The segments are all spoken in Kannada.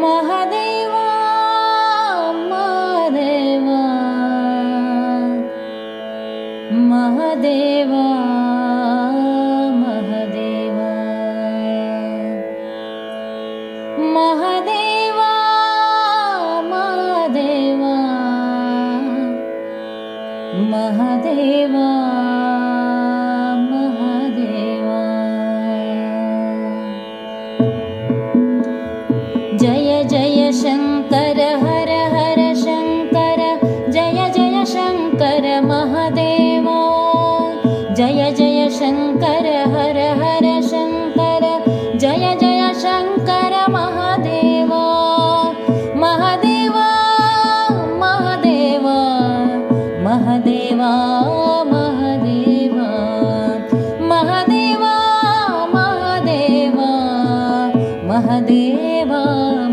ಮಹದೇವ ಮಹದೇವ ಮಹದೇವ ಮಹದೇವ ಮಹದೇವ ಮಹದೇವ ಮಹದೇವ ಮಹದೇವ ಜಯ ಜಯ ಶಂಕರ ಹರ ಹರ ಶಂಕರ ಜಯ ಜಯ ಶಂಕರ ಮಹದೇವ ಜಯ ಜಯ ಶಂಕರ ಹರ ಹರ ಶಂಕರ ಜಯ ಜಯ ಶಂಕರ ಮಹದೇವ ಮಹದೇವ ಮಹದೇವ ಮಹದೇವ ಮಹದೇವ ಮಹದೇವ ಮಹದೇವ ಮಹದೇವ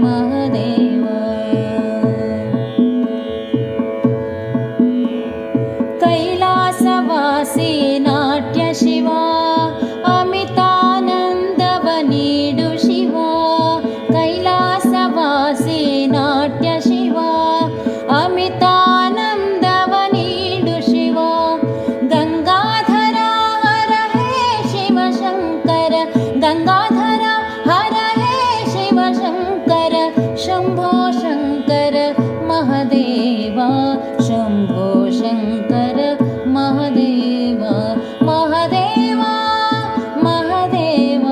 ಮಹದೇವ ಕೈಲಾಸವಾಸಿ ನಾಟ್ಯ ಶಿವ ಅಮಿತಾನಂದವ ನೀಡು ಶಿವ ಕೈಲಾಸವಾಸಿ ನಾಟ್ಯ ಶಿವ ಅಮಿತಾನಂದವ ನೀಡು ಶಿವ ಗಂಗಾಧರ ಹರ ಹೇ ಶಿವಶಂಕರ ಗಂಗಾಧರ ಹರ ಹೇ ಶಿವಶಂಕರ ಶಂಭೋ ಶಂಕರ ಮಹದೇವ ಶಂಭೋ ಶಂಕರ ಮಹದೇವ ಮಹದೇವ ಮಹದೇವ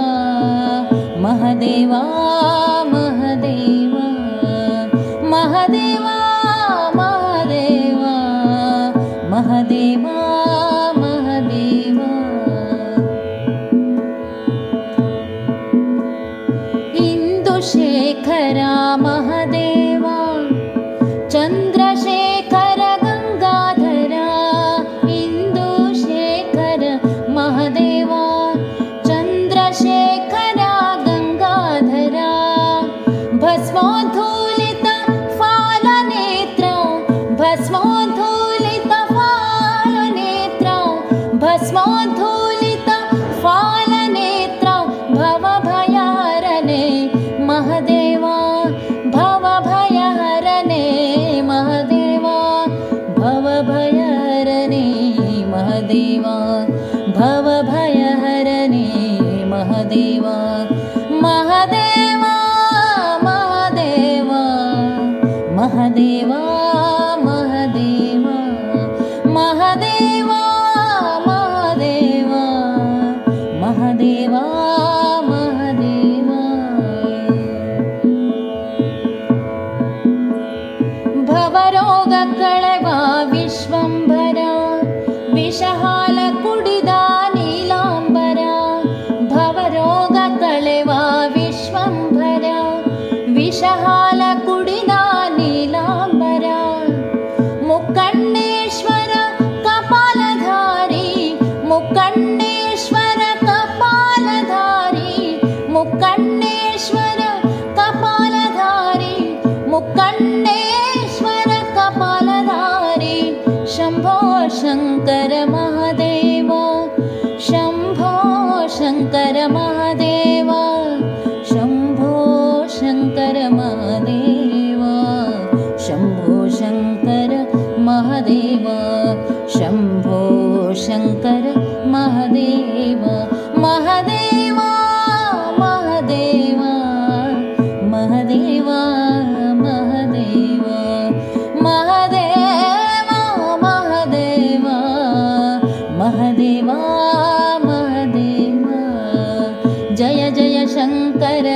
ಮಹದೇವ ಮಹದೇವ ಮಹದೇವ ಮಹದೇವ ಮಹದೇವ ಮಹದೇವ ಇಂದುಶೇಖರ ಮಹದೇವ ಚಂದ್ರಶೇಖರ ಗಂಗಾಧರ ಇಂದುಶೇಖರ ಮಹದೇವ ಚಂದ್ರಶೇಖರ ಗಂಗಾಧರ ಭಸ್ಮೋದ್ಧೂಲಿತ ಫಾಲನೇತ್ರ ಭಸ್ಮೋದ್ಧೂಲಿತ ಫಾಲನೇತ್ರ ಭಸ್ಮೋದ್ಧೂಲಿತ ಫಾಲನೇತ್ರ ಭವಭಯಹರನೆ ಮಹದೇವ ಭವಭಯಹರನೆ ಮಹದೇವ ಭವಭಯಹರನೆ ಮಹದೇವ ಭವಭಯಹರನೆ ಮಹದೇವ ಮಹದೇವ ಮಹದೇವ ಮಹದೇವ ಮಹದೇವ ಮಹದೇವ ಮಹದೇವ ಮಹದೇವ ಮಹದೇವ ಭವರೋಗ ಕಳೆವ ವಿಶ್ವಂಭರ ವಿಷಹಾಲ ಕುಡಿದ ನೀಲಾಂಬರ ಭವರೋಗ ಕಳೆವ ವಿಶ್ವಂಭರ ವಿಷಹಾಲ ಕುಡಿದ ನೀಲಾಂಬರ ಮುಕ್ಕಣ್ಣೇಶ್ವರ ಕಪಾಲಧಾರಿ ಮುಕ್ಕಣ್ಣೇಶ್ವರ ಕಪಾಲಧಾರಿ ಮುಕ್ಕಣ್ಣೇಶ್ವರ ಕಪಾಲಧಾರಿ ಮುಕ್ಕಣ್ಣೇಶ್ವರ ಕಪಾಲಧಾರಿ ಶಂಭೋ ಶಂಕರ ಮಹದೇವ ಶಂಭೋ ಶಂಕರ ಮಹದೇವ ಶಂಭೋ ಶಂಕರ ಮಹದೇವ ಶಂಭೋ ಶಂಕರ ಮಹದೇವ ಶಂಭೋ ಶಂಕರ ಮಹದೇವ ಮಹದೇವ ಮಹದೇವ ಮಹದೇವ ಮಹದೇವ ಮಹದೇವ ಮಹದೇವ ಮಹದೇವ ಮಹದೇವ ಜಯ ಜಯ ಶಂಕರ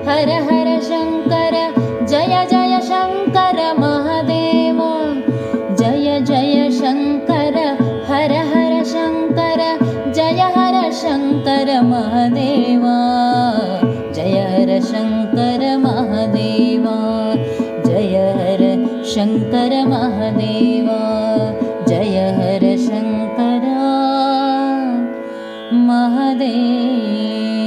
ಹರ ಹರ ಶಂಕರ ಜಯ ಜಯ ಶಂಕರ ಮಹದೇವ ಜಯ ಜಯ ಶಂಕರ ಹರ ಹರ ಶಂಕರ ಜಯ ಹರ ಶಂಕರ ಮಹದೇವ ಜಯ ಹರ ಶಂಕರ ಮಹದೇವ ಜಯ ಹರ ಶಂಕರ ಮಹದೇವ ಜಯ ಹರ ಶಂಕರ ಮಹದೇವ